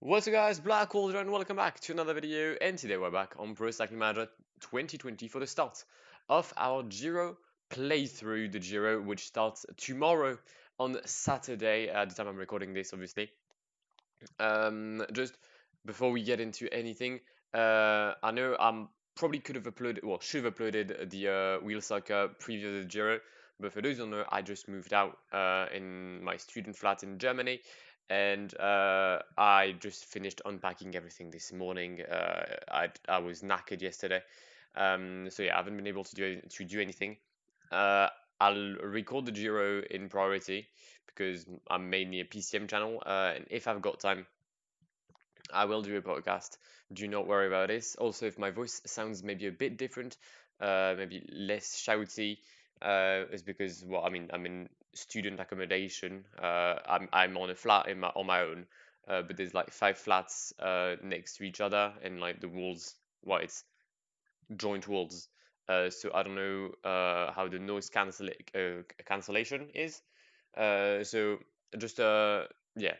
What's up guys, Blackwar and welcome back to another video, and today we're back on Pro Cycling Manager 2020 for the start of our Giro playthrough, the Giro which starts tomorrow on Saturday at the time I'm recording this obviously. Just before we get into anything, I know probably could have uploaded, well should have uploaded the Wheel Soccer preview of the Giro, but for those who don't know, I just moved out in my student flat in Germany, and I just finished unpacking everything this morning. I was knackered yesterday, so yeah, I haven't been able to do anything. Uh, I'll record the Giro in priority because I'm mainly a PCM channel, and if I've got time, I will do a podcast. Do not worry about this. Also, if my voice sounds maybe a bit different, maybe less shouty, it's because, well, I mean, I'm in student accommodation. I'm on a flat on my own, but there's like 5 flats next to each other, and like the walls, well, it's joint walls. So I don't know how the noise cancellation is. So just yeah,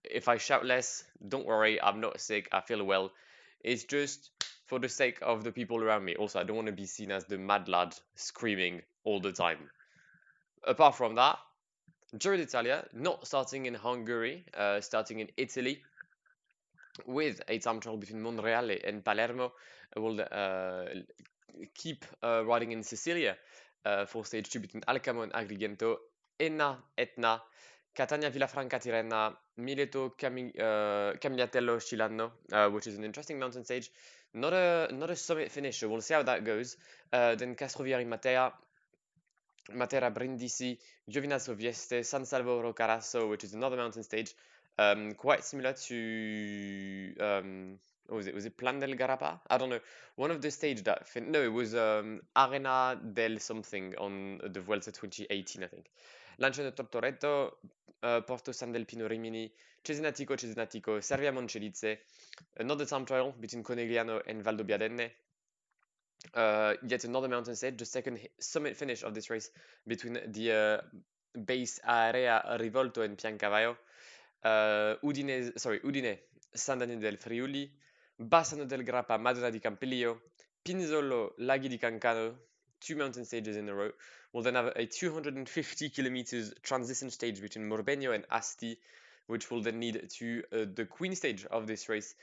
if I shout less, don't worry, I'm not sick, I feel well. It's just for the sake of the people around me. Also, I don't want to be seen as the mad lad screaming all the time. Apart from that, Giro d'Italia, not starting in Hungary, starting in Italy, with a time trial between Monreale and Palermo. Will keep riding in Sicilia for stage 2 between Alcamo and Agrigento, Enna, Etna, Catania, Villafranca, Tirrena, Mileto, Camigliatello, Scilano, which is an interesting mountain stage. Not a summit finish, so we'll see how that goes. Then Castrovieri, Matera, Brindisi, Giovinazzo, Vieste, San Salvador, Carasso, which is another mountain stage, quite similar to what was it? Was it Plan del Garapa? I don't know. One of the stage that no, it was Arena del something on the Vuelta 2018, I think. Lanciano Tortoretto, Porto San del Pino Rimini, Cesenatico, Servia Moncelice, another time trial between Conegliano and Valdobbiadene. Yet another mountain stage, the second summit finish of this race between the base area Rivolto and Piancavallo. Udine, San Daniele del Friuli, Bassano del Grappa, Madonna di Campiglio, Pinzolo, Laghi di Cancano, 2 mountain stages in a row. We'll then have a 250 kilometers transition stage between Morbegno and Asti, which will then lead to the queen stage of this race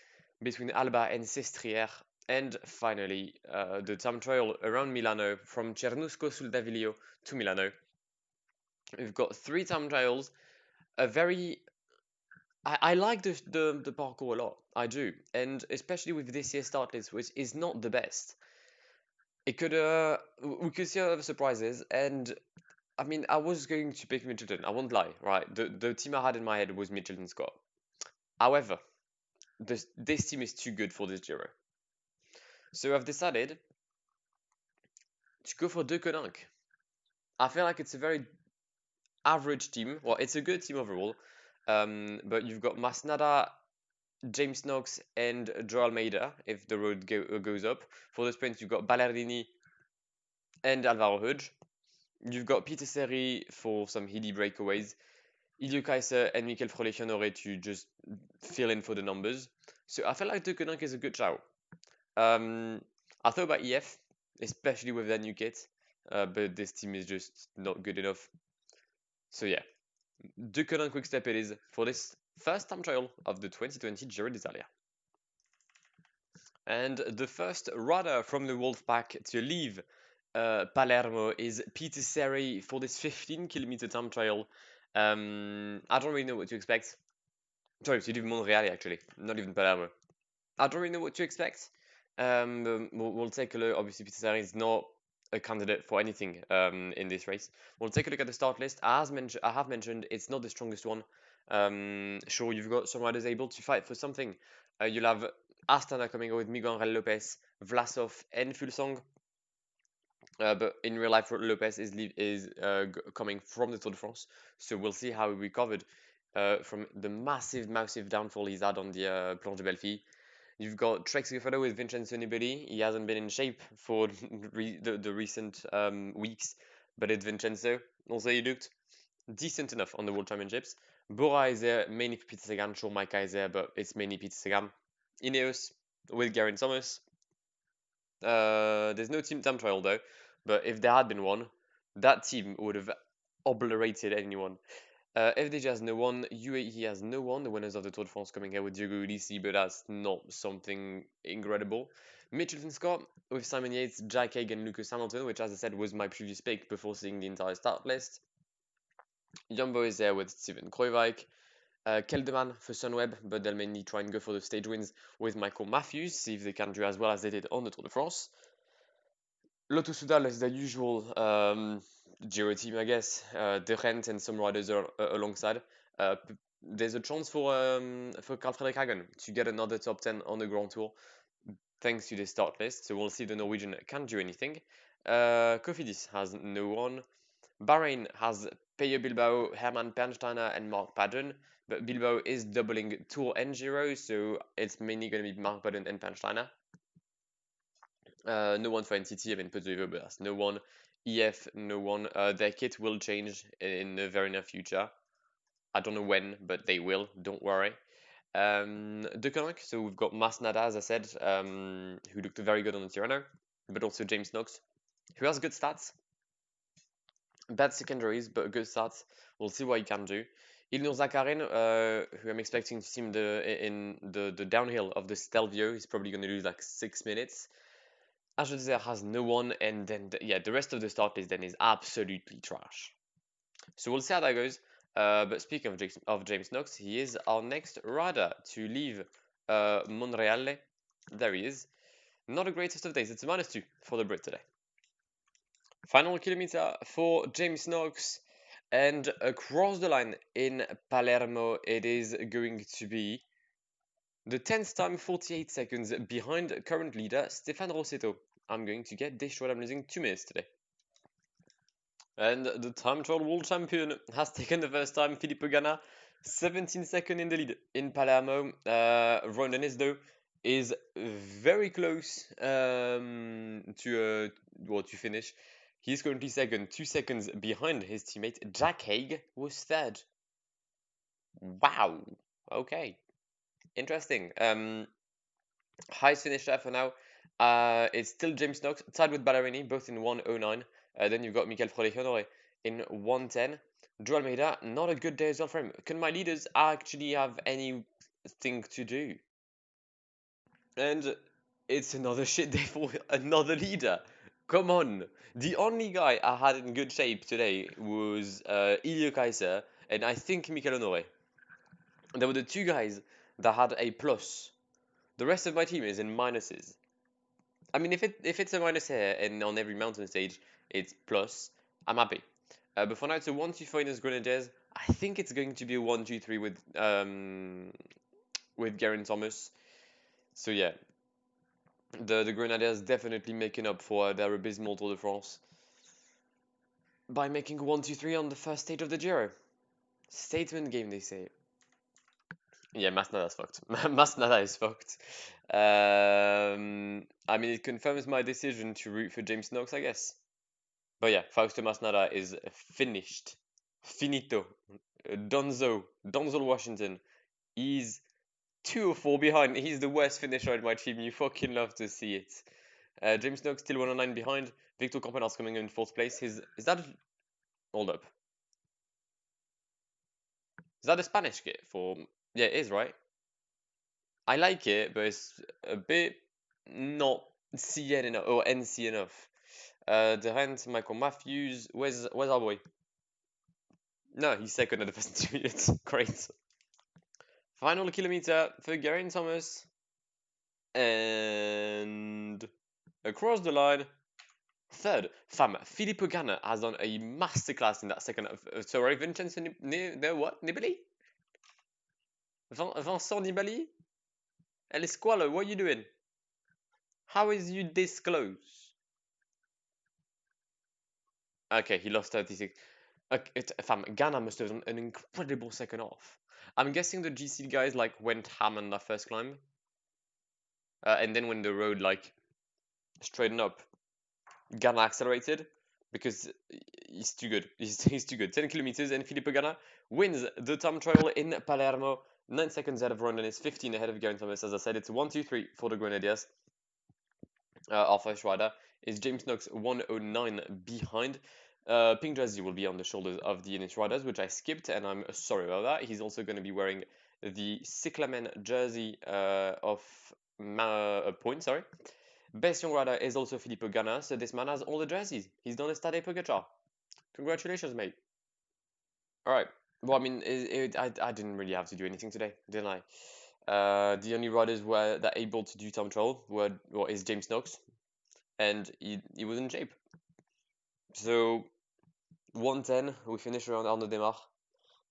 between Alba and Sestriere. And finally, the time trial around Milano from Cernusco sul Daviglio to Milano. We've got 3 time trials, a very I like the parkour a lot. I do, and especially with this year's start list, which is not the best. It could we could see other surprises, and I mean, I was going to pick Mitchelton. I won't lie, right? The team I had in my head was Mitchelton Scott. However, this team is too good for this Giro, so I've decided to go for De Koninck. I feel like it's a very average team. Well, it's a good team overall, but you've got Masnada, James Knox, and Joe Almeida if the road goes up. For the sprint, you've got Ballardini and Alvaro Hodge. You've got Peter Seri for some hilly breakaways. Ilio Kaiser and Mikel Frolichanore to just fill in for the numbers. So I feel like De Koninck is a good shout. I thought about EF, especially with their new kit, but this team is just not good enough. So yeah, De Koninck quick step it is for this first time trial of the 2020 Giro d'Italia. And the first rider from the WolfPack to leave Palermo is Peter Seri for this 15-kilometer time trial. I don't really know what to expect. Sorry, to leave Monreale actually, not even Palermo. I don't really know what to expect. We'll take a look. Obviously, Peter Seri is not a candidate for anything in this race. We'll take a look at the start list. I have mentioned it's not the strongest one. Sure, you've got some riders able to fight for something. You'll have Astana coming with Miguel Angel Lopez, Vlasov, and Fulsang. But in real life, Lopez is coming from the Tour de France, so we'll see how he recovered from the massive downfall he's had on the Planche de Belfi. You've got Trek Segafredo with Vincenzo Nibali. He hasn't been in shape for the recent weeks, but it's Vincenzo. Also, he looked decent enough on the World Championships. Bora is there, mainly for Peter Sagan. Sure, Micah is there, but it's mainly Peter Sagan. Ineos with Geraint Thomas. There's no team time trial though, but if there had been one, that team would have obliterated anyone. FDJ has no one, UAE has no one, the winners of the Tour de France coming here with Diego Ulissi, but that's not something incredible. Mitchelton Scott with Simon Yates, Jack Haig, and Lucas Hamilton, which, as I said, was my previous pick before seeing the entire start list. Jumbo is there with Steven Kruijswijk. Kelderman for Sunweb, but they'll mainly try and go for the stage wins with Michael Matthews, see if they can do as well as they did on the Tour de France. Lotto Soudal is the usual Giro team, I guess. De Rent and some riders are alongside. There's a chance for Carl Fredrik Hagen to get another top 10 on the Grand Tour thanks to the start list. So we'll see if the Norwegian can do anything. Cofidis has no one. Bahrain has Peyo Bilbao, Herman Pernsteiner, and Mark Padden. But Bilbao is doubling Tour and Giro, so it's mainly going to be Mark Padden and Pernsteiner. No one for NTT, I mean, Pozzovivo, but that's no one. EF, no one. Their kit will change in the very near future. I don't know when, but they will, don't worry. De Koninck, so we've got Masnada, as I said, who looked very good on the Tirreno, but also James Knox, who has good stats. Bad secondaries, but good stats. We'll see what he can do. Ilnur Zakarin, who I'm expecting to see in the downhill of the Stelvio, he's probably going to lose like 6 minutes. Ajodzer has no one, and then the rest of the start list then is absolutely trash. So we'll see how that goes. But speaking of James Knox, he is our next rider to leave Monreale. There he is. Not the greatest of days. It's a -2 for the Brit today. Final kilometer for James Knox, and across the line in Palermo, it is going to be the 10th time, 48 seconds behind current leader Stefan Rossetto. I'm going to get destroyed. I'm losing 2 minutes today. And the time trial world champion has taken the first time, Filippo Ganna, 17 seconds in the lead in Palermo. Ronan Esdo is very close to finish. He's currently second, 2 seconds behind his teammate. Jack Haig was third. Wow. Okay. Interesting. Highest finish there for now. It's still James Knox, tied with Ballerini, both in 1:09. Then you've got Michael Frolik in 1:10. Joe Almeida, not a good day as well for him. Can my leaders actually have anything to do? And it's another shit day for another leader. Come on. The only guy I had in good shape today was Ilio Kaiser and I think Michael Honore. There were the two guys that had a plus. The rest of my team is in minuses. I mean, if it's a minus here and on every mountain stage it's plus, I'm happy. But for now it's a 1-2 Finest Grenadiers. I think it's going to be a 1-2-3 with Geraint Thomas. So yeah, the Grenadiers definitely making up for their abysmal Tour de France by making 1-2-3 on the first stage of the Giro. Statement game, they say. Yeah, Masnada's fucked. Masnada is fucked. I mean, it confirms my decision to root for James Knox, I guess. But yeah, Fausto Masnada is finished. Finito. Donzel Washington. He's 2 or 4 behind. He's the worst finisher in my team. You fucking love to see it. James Knox still 109 behind. Victor Campenaerts coming in 4th place. Is that... Hold up. Is that a Spanish kit for... Yeah, it is, right? I like it, but it's a bit not CN enough or NC enough. De Rent, Michael Matthews, where's our boy? No, he's second at the first 2 minutes. Great. Final kilometer for Geraint Thomas. And across the line, third. Fam, Filippo Ganna has done a masterclass in that second. Sorry, Vincenzo what? Nibali? Vincent Nibali? El Squalo, what are you doing? How is you this close? Okay, he lost 36. Fam, Ghana must have done an incredible second half. I'm guessing the GC guys like went ham on that first climb. And then when the road like straightened up, Ghana accelerated. because he's too good. He's too good. 10 kilometers, and Filippo Ganna wins the time trial in Palermo. 9 seconds ahead of Ron Dennis, 15 ahead of Geraint Thomas. As I said, it's 1-2-3 for the Grenadiers. Our first rider is James Knox, 109 behind. Pink jersey will be on the shoulders of the Innis riders, which I skipped, and I'm sorry about that. He's also going to be wearing the Cyclamen jersey of Point, sorry. Best young rider is also Filippo Ganna, so this man has all the jerseys. He's done a Tadej Pogacar. Congratulations, mate. All right. Well, I mean, I didn't really have to do anything today, didn't I? The only riders were that able to do time trial is James Knox, and he was in shape. So 110, we finish around Arnaud Demar.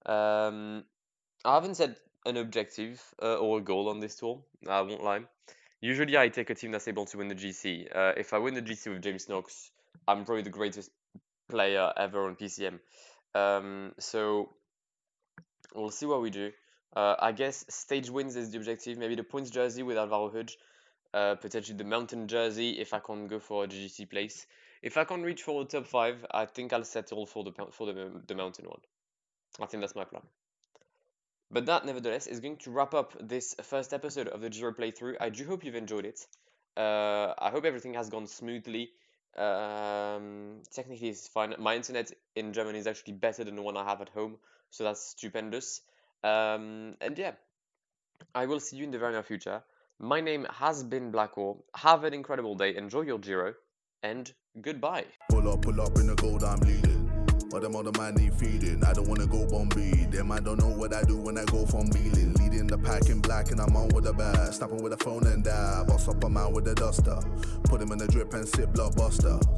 I haven't set an objective or a goal on this tour. I won't lie. Usually, I take a team that's able to win the GC. If I win the GC with James Knox, I'm probably the greatest player ever on PCM. So we'll see what we do. I guess stage wins is the objective. Maybe the points jersey with Alvaro Hodge. Potentially the mountain jersey if I can't go for a GC place. If I can't reach for the top 5, I think I'll settle for the mountain one. I think that's my plan. But that, nevertheless, is going to wrap up this first episode of the Giro playthrough. I do hope you've enjoyed it. I hope everything has gone smoothly. Technically, it's fine. My internet in Germany is actually better than the one I have at home, so that's stupendous. And yeah, I will see you in the very near future. My name has been Blackwar. Have an incredible day. Enjoy your Giro, and goodbye. Pull up in the gold, I'm leading. But them other man need feeding. I don't wanna go Bombay. Them I don't know what I do when I go from Beeling. Leading the pack in black and I'm on with the bat. Snapping with a phone and dab. Boss up a man with a duster. Put him in the drip and sit blockbuster.